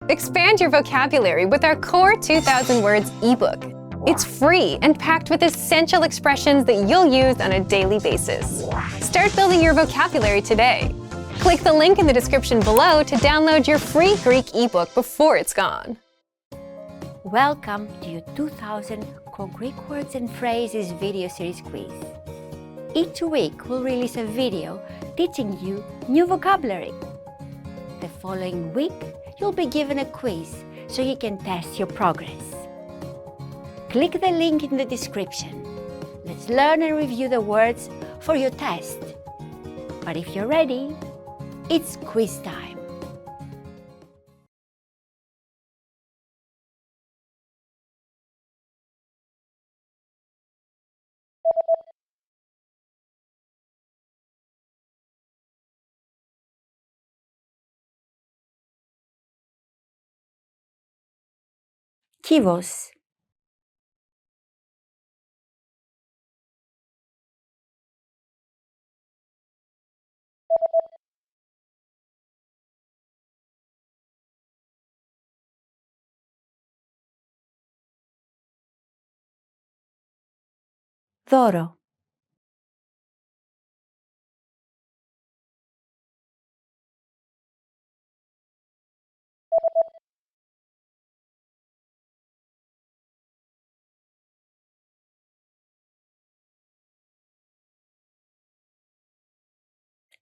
Expand your vocabulary with our Core 2000 Words ebook. It's free and packed with essential expressions that you'll use on a daily basis. Start building your vocabulary today. Click the link in the description below to download your free Greek ebook before it's gone. Welcome to your 2000 Core Greek Words and Phrases video series quiz. Each week we'll release a video teaching you new vocabulary. The following week you'll be given a quiz so you can test your progress. Click the link in the description. Let's learn and review the words for your test. But if you're ready, it's quiz time. Κύβος. Δώρο.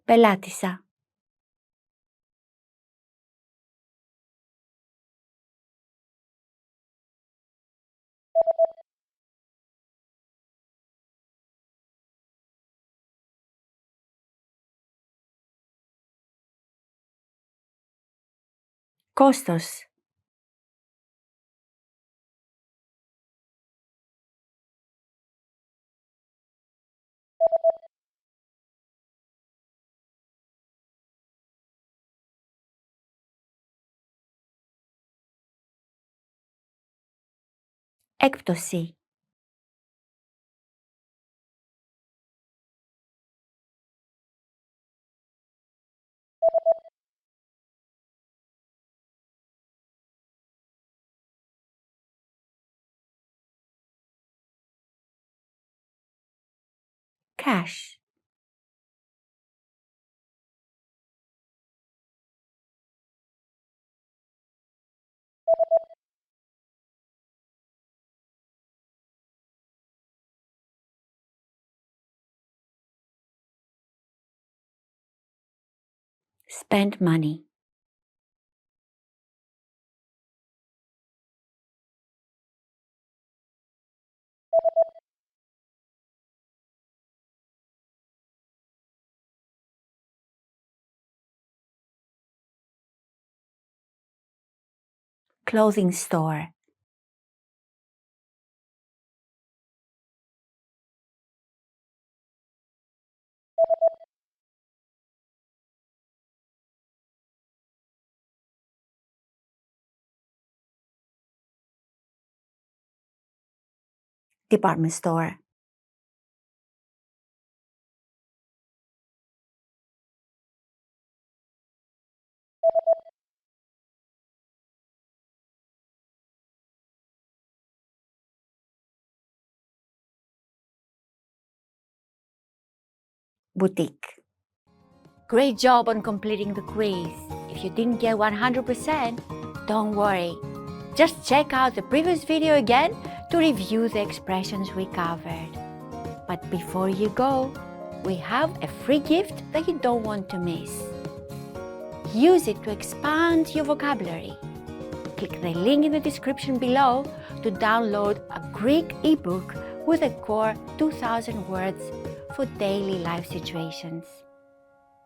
Πελάτησα. Κόστος. Έκπτωση. Cash. Spend money. Clothing store. Department store. Boutique. Great job on completing the quiz. If you didn't get 100%, don't worry. Just check out the previous video again to review the expressions we covered. But before you go, we have a free gift that you don't want to miss. Use it to expand your vocabulary. Click the link in the description below to download a Greek ebook with a core 2000 words for daily life situations.